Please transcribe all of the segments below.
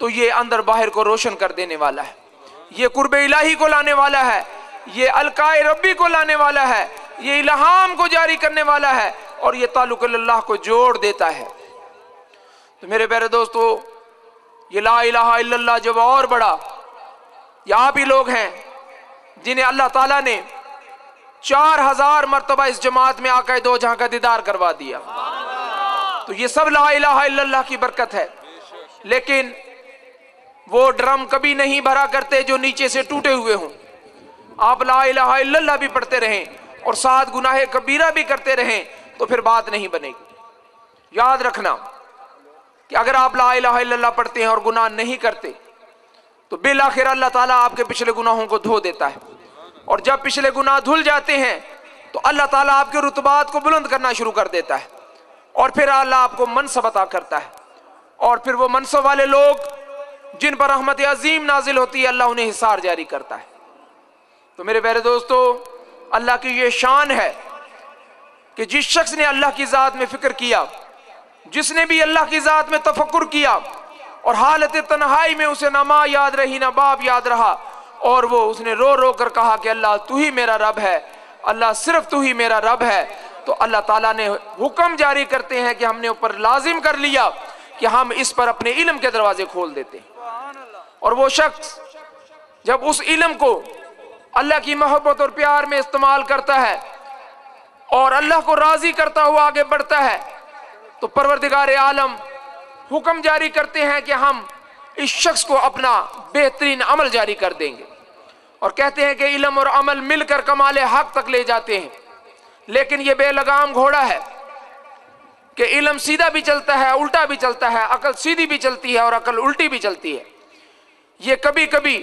تو یہ اندر باہر کو روشن کر دینے والا ہے، یہ قرب الہی کو لانے والا ہے، یہ القائے ربی کو لانے والا ہے، یہ الہام کو جاری کرنے والا ہے، اور یہ تعلق اللہ کو جوڑ دیتا ہے۔ تو میرے پیارے دوستو، یہ لا الہ الا اللہ جب اور بڑا، یہ آپ ہی لوگ ہیں جنہیں اللہ تعالیٰ نے 4000 مرتبہ اس جماعت میں آقا دو جہاں کا دیدار کروا دیا۔ تو یہ سب لا الہ الا اللہ کی برکت ہے۔ لیکن وہ ڈرم کبھی نہیں بھرا کرتے جو نیچے سے ٹوٹے ہوئے ہوں۔ آپ لا الہ الا اللہ بھی پڑھتے رہیں اور ساتھ گناہ کبیرہ بھی کرتے رہیں تو پھر بات نہیں بنے گی۔ یاد رکھنا کہ اگر آپ لا الہ الا اللہ پڑھتے ہیں اور گناہ نہیں کرتے تو بالآخر اللہ تعالیٰ آپ کے پچھلے گناہوں کو دھو دیتا ہے، اور جب پچھلے گناہ دھل جاتے ہیں تو اللہ تعالیٰ آپ کے رتبات کو بلند کرنا شروع کر دیتا ہے، اور پھر اللہ آپ کو منصب عطا کرتا ہے، اور پھر وہ منصب والے لوگ جن پر رحمت عظیم نازل ہوتی ہے اللہ انہیں حصار جاری کرتا ہے۔ تو میرے پیارے دوستو، اللہ کی یہ شان ہے کہ جس شخص نے اللہ کی ذات میں فکر کیا، جس نے بھی اللہ کی ذات میں تفکر کیا، اور حالت تنہائی میں اسے نہ ماں یاد رہی نہ باپ یاد رہا، اور وہ اس نے رو رو کر کہا کہ اللہ تو ہی میرا رب ہے، اللہ صرف تو ہی میرا رب ہے، تو اللہ تعالیٰ نے حکم جاری کرتے ہیں کہ ہم نے اوپر لازم کر لیا کہ ہم اس پر اپنے علم کے دروازے کھول دیتے ہیں۔ اور وہ شخص جب اس علم کو اللہ کی محبت اور پیار میں استعمال کرتا ہے اور اللہ کو راضی کرتا ہوا آگے بڑھتا ہے تو پروردگار عالم حکم جاری کرتے ہیں کہ ہم اس شخص کو اپنا بہترین عمل جاری کر دیں گے، اور کہتے ہیں کہ علم اور عمل مل کر کمال حق تک لے جاتے ہیں۔ لیکن یہ بے لگام گھوڑا ہے کہ علم سیدھا بھی چلتا ہے، الٹا بھی چلتا ہے، عقل سیدھی بھی چلتی ہے اور عقل الٹی بھی چلتی ہے۔ یہ کبھی کبھی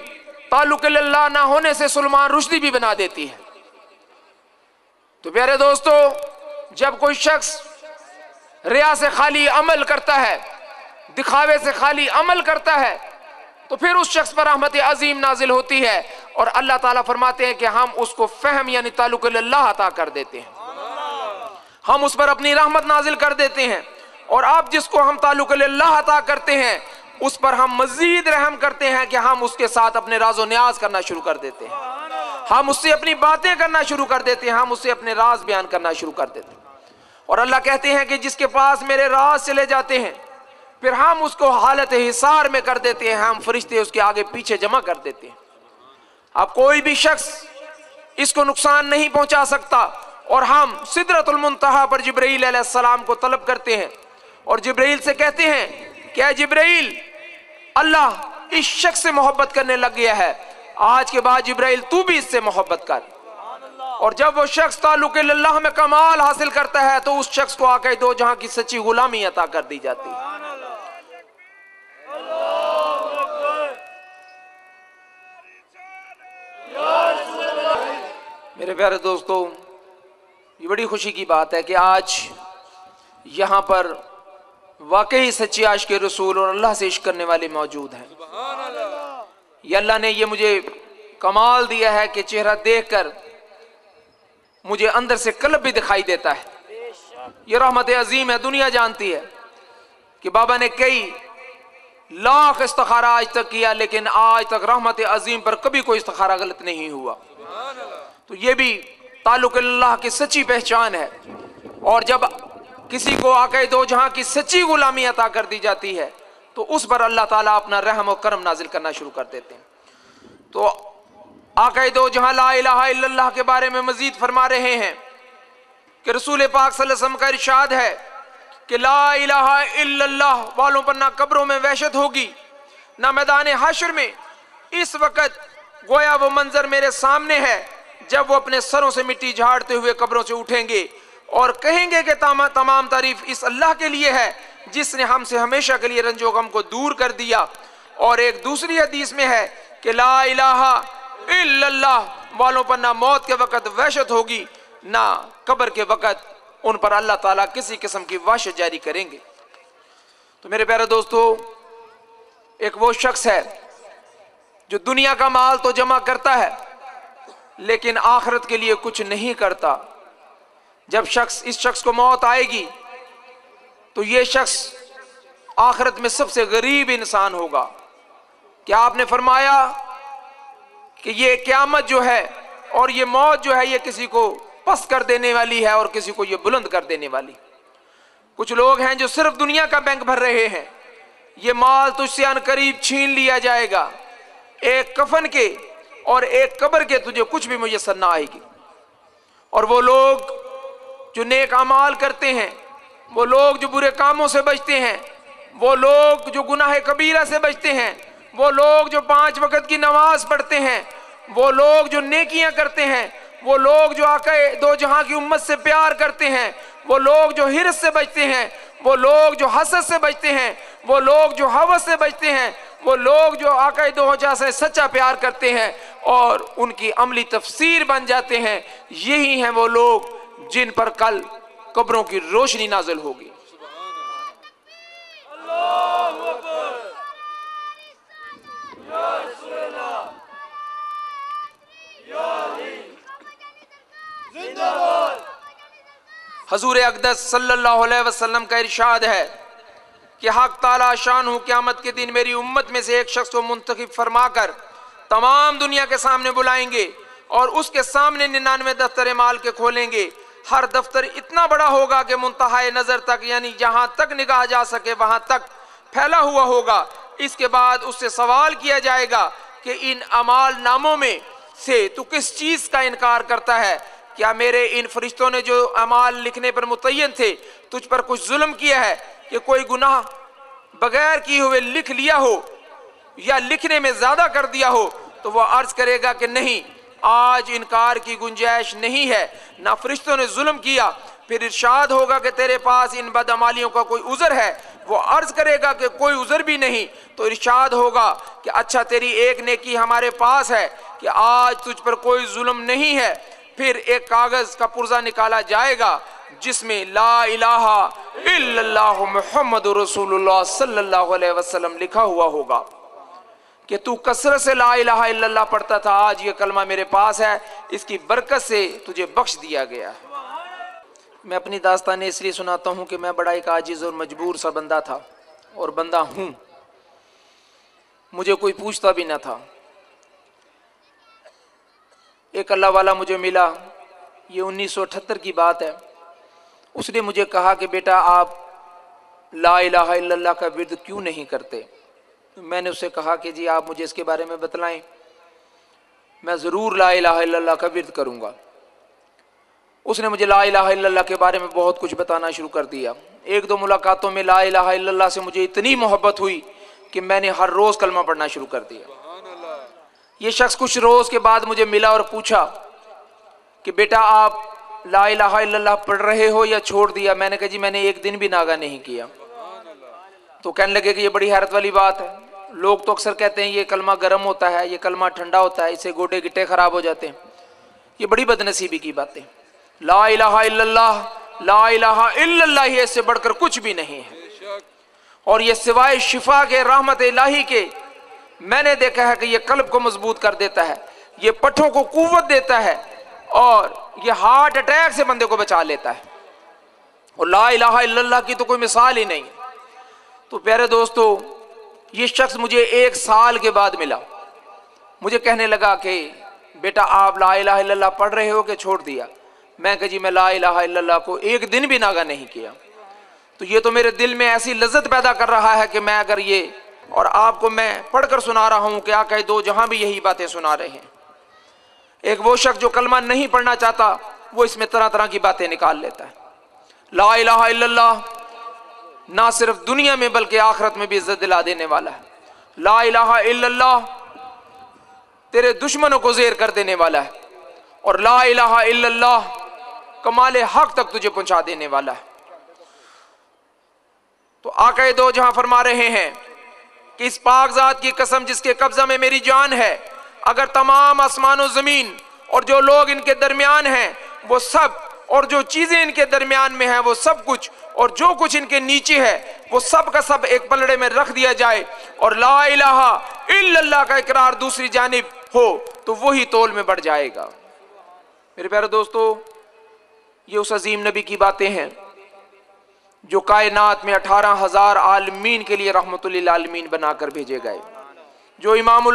تعلق اللہ نہ ہونے سے سلمان رشدی بھی بنا دیتی ہے۔ تو پیارے دوستو، جب کوئی شخص ریا سے خالی عمل کرتا ہے، دکھاوے سے خالی عمل کرتا ہے، تو پھر اس شخص پر رحمت عظیم نازل ہوتی ہے، اور اللہ تعالیٰ فرماتے ہیں کہ ہم اس کو فہم یعنی تعلق اللہ عطا کر دیتے ہیں، ہم اس پر اپنی رحمت نازل کر دیتے ہیں، اور آپ جس کو ہم تعلق اللہ عطا کرتے ہیں اس پر ہم مزید رحم کرتے ہیں کہ ہم اس کے ساتھ اپنے راز و نیاز کرنا شروع کر دیتے ہیں، ہم اس سے اپنی باتیں کرنا شروع کر دیتے ہیں، ہم اس سے اپنے راز بیان کرنا شروع کر دیتے ہیں۔ اور اللہ کہتے ہیں کہ جس کے پاس میرے راز چلے جاتے ہیں پھر ہم اس کو حالت حصار میں کر دیتے ہیں، ہم فرشتے اس کے آگے پیچھے جمع کر دیتے ہیں۔ اب کوئی بھی شخص اس کو نقصان نہیں پہنچا سکتا، اور ہم سدرۃ المنتہا پر جبرائیل علیہ السلام کو طلب کرتے ہیں اور جبرائیل سے کہتے ہیں کہ اے جبرائیل، اللہ اس شخص سے محبت کرنے لگ گیا ہے، آج کے بعد جبرائیل تو بھی اس سے محبت کر۔ اور جب وہ شخص تعلق اللہ میں کمال حاصل کرتا ہے تو اس شخص کو آقا دو جہاں کی سچی غلامی عطا کر دی جاتی ہے۔ میرے پیارے دوستو، یہ بڑی خوشی کی بات ہے کہ آج یہاں پر واقعی سچے عاشق رسول اور اللہ سے عشق کرنے والے موجود ہیں۔ یہ اللہ نے یہ مجھے کمال دیا ہے کہ چہرہ دیکھ کر مجھے اندر سے قلب بھی دکھائی دیتا ہے۔ یہ رحمت عظیم ہے، دنیا جانتی ہے کہ بابا نے کئی لاکھ استخارہ آج تک کیا لیکن آج تک رحمت عظیم پر کبھی کوئی استخارہ غلط نہیں ہوا۔ تو یہ بھی تعلق اللہ کی سچی پہچان ہے، اور جب کسی کو آقا دو جہاں کی سچی غلامی عطا کر دی جاتی ہے تو اس پر اللہ تعالیٰ اپنا رحم و کرم نازل کرنا شروع کر دیتے ہیں۔ تو آقا دو جہاں لا الہ الا اللہ کے بارے میں مزید فرما رہے ہیں کہ رسول پاک صلی اللہ علیہ وسلم کا ارشاد ہے کہ لا الہ الا اللہ والوں پر نہ قبروں میں وحشت ہوگی نہ میدان حشر میں۔ اس وقت گویا وہ منظر میرے سامنے ہے جب وہ اپنے سروں سے مٹی جھاڑتے ہوئے قبروں سے اٹھیں گے اور کہیں گے کہ تمام تعریف اس اللہ کے لیے ہے جس نے ہم سے ہمیشہ کے لیے رنج و غم کو دور کر دیا۔ اور ایک دوسری حدیث میں ہے کہ لا الہ الا اللہ والوں پر نہ موت کے وقت وحشت ہوگی نہ قبر کے وقت ان پر اللہ تعالیٰ کسی قسم کی وحشت جاری کریں گے۔ تو میرے پیارے دوستو، ایک وہ شخص ہے جو دنیا کا مال تو جمع کرتا ہے لیکن آخرت کے لیے کچھ نہیں کرتا۔ جب اس شخص کو موت آئے گی تو یہ شخص آخرت میں سب سے غریب انسان ہوگا، کہ آپ نے فرمایا کہ یہ قیامت جو ہے اور یہ موت جو ہے یہ کسی کو پست کر دینے والی ہے اور کسی کو یہ بلند کر دینے والی. کچھ لوگ ہیں جو صرف دنیا کا بینک بھر رہے ہیں، یہ مال تجھ سے ان قریب چھین لیا جائے گا، ایک کفن کے اور ایک قبر کے تجھے کچھ بھی میسر نہ آئے گی. اور وہ لوگ جو نیک اعمال کرتے ہیں، وہ لوگ جو برے کاموں سے بچتے ہیں، وہ لوگ جو گناہ کبیرہ سے بچتے ہیں، وہ لوگ جو 5 وقت کی نماز پڑھتے ہیں، وہ لوگ جو نیکیاں کرتے ہیں، وہ لوگ جو آقا دو جہاں کی امت سے پیار کرتے ہیں، وہ لوگ جو حرص سے بچتے ہیں، وہ لوگ جو حسد سے بچتے ہیں، وہ لوگ جو ہوس سے بچتے ہیں، وہ لوگ جو آقا دو جہاں سے سچا پیار کرتے ہیں اور ان کی عملی تفسیر بن جاتے ہیں، یہی ہیں وہ لوگ جن پر کل قبروں کی روشنی نازل ہوگی. حضور اقدس صلی اللہ علیہ وسلم کا ارشاد ہے کہ حق تعالیٰ شانہ قیامت کے دن میری امت میں سے ایک شخص کو منتخب فرما کر تمام دنیا کے سامنے بلائیں گے اور اس کے سامنے 99 دفتر مال کے کھولیں گے. ہر دفتر اتنا بڑا ہوگا کہ منتہائے نظر تک، یعنی جہاں تک نگاہ جا سکے وہاں تک پھیلا ہوا ہوگا. اس کے بعد اس سے سوال کیا جائے گا کہ ان اعمال ناموں میں سے تو کس چیز کا انکار کرتا ہے؟ کیا میرے ان فرشتوں نے جو اعمال لکھنے پر متعین تھے تجھ پر کچھ ظلم کیا ہے کہ کوئی گناہ بغیر کیے ہوئے لکھ لیا ہو یا لکھنے میں زیادہ کر دیا ہو؟ تو وہ عرض کرے گا کہ نہیں، آج انکار کی گنجائش نہیں ہے، نہ فرشتوں نے ظلم کیا. پھر ارشاد ہوگا کہ تیرے پاس ان بدعمالیوں کا کوئی عذر ہے؟ وہ عرض کرے گا کہ کوئی عذر بھی نہیں. تو ارشاد ہوگا کہ اچھا تیری ایک نیکی ہمارے پاس ہے کہ آج تجھ پر کوئی ظلم نہیں ہے. پھر ایک کاغذ کا پرزہ نکالا جائے گا جس میں لا الہ الا اللہ محمد رسول اللہ صلی اللہ علیہ وسلم لکھا ہوا ہوگا کہ تو کثرت سے لا الہ الا اللہ پڑھتا تھا، آج یہ کلمہ میرے پاس ہے، اس کی برکت سے تجھے بخش دیا گیا. میں اپنی داستانیں اس لیے سناتا ہوں کہ میں بڑا ایک عاجز اور مجبور سا بندہ تھا اور بندہ ہوں. مجھے کوئی پوچھتا بھی نہ تھا. ایک اللہ والا مجھے ملا، یہ 1978 کی بات ہے. اس نے مجھے کہا کہ بیٹا آپ لا الہ الا اللہ کا ورد کیوں نہیں کرتے؟ میں نے اسے کہا کہ جی آپ مجھے اس کے بارے میں بتلائیں، میں ضرور لا الہ الا اللہ کا ورد کروں گا. اس نے مجھے لا الہ الا اللہ کے بارے میں بہت کچھ بتانا شروع کر دیا. 1-2 ملاقاتوں میں لا الہ الا اللہ سے مجھے اتنی محبت ہوئی کہ میں نے ہر روز کلمہ پڑھنا شروع کر دیا. یہ شخص کچھ روز کے بعد مجھے ملا اور پوچھا کہ بیٹا آپ لا الہ الا اللہ پڑھ رہے ہو یا چھوڑ دیا؟ میں نے کہا جی میں نے ایک دن بھی ناغہ نہیں کیا. تو کہنے لگے کہ یہ بڑی حیرت والی بات ہے، لوگ تو اکثر کہتے ہیں یہ کلمہ گرم ہوتا ہے، یہ کلمہ ٹھنڈا ہوتا ہے، اس سے گوڈے گٹے خراب ہو جاتے ہیں. یہ بڑی بدنصیبی کی باتیں. لا الہ الا اللہ، لا الہ الا اللہ ہی اس سے بڑھ کر کچھ بھی نہیں ہے. اور یہ سوائے شفا کے، رحمت الہی کے، میں نے دیکھا ہے کہ یہ قلب کو مضبوط کر دیتا ہے، یہ پٹھوں کو قوت دیتا ہے اور یہ ہارٹ اٹیک سے بندے کو بچا لیتا ہے. اور لا الہ الا اللہ کی تو کوئی مثال ہی نہیں. تو پیارے دوستو، یہ شخص مجھے 1 سال کے بعد ملا. مجھے کہنے لگا کہ بیٹا آپ لا الہ الا اللہ پڑھ رہے ہو کہ چھوڑ دیا؟ میں کہا جی میں لا الہ الا اللہ کو ایک دن بھی ناغہ نہیں کیا. تو یہ تو میرے دل میں ایسی لذت پیدا کر رہا ہے کہ میں اگر یہ اور آپ کو میں پڑھ کر سنا رہا ہوں کہ آقا دو جہاں بھی یہی باتیں سنا رہے ہیں. ایک وہ شخص جو کلمہ نہیں پڑھنا چاہتا وہ اس میں طرح طرح کی باتیں نکال لیتا ہے. لا الہ الا اللہ نہ صرف دنیا میں بلکہ آخرت میں بھی عزت دلا دینے والا ہے. لا الہ الا اللہ تیرے دشمنوں کو زیر کر دینے والا ہے. اور لا الہ الا اللہ کمال حق تک تجھے پہنچا دینے والا ہے. تو آقا دو جہاں فرما رہے ہیں کہ اس پاک ذات کی قسم جس کے قبضہ میں میری جان ہے، اگر تمام آسمان و زمین اور جو لوگ ان کے درمیان ہیں وہ سب، اور جو چیزیں ان کے درمیان میں ہیں وہ سب کچھ، اور جو کچھ ان کے نیچے ہے وہ سب کا سب ایک پلڑے میں رکھ دیا جائے اور لا الہ الا اللہ کا اقرار دوسری جانب ہو تو وہی تول میں بڑھ جائے گا. میرے پیارے دوستو، یہ اس عظیم نبی کی باتیں ہیں جو کائنات میں 18,000 عالمین کے لیے رحمت للعالمین بنا کر بھیجے گئے، جو امام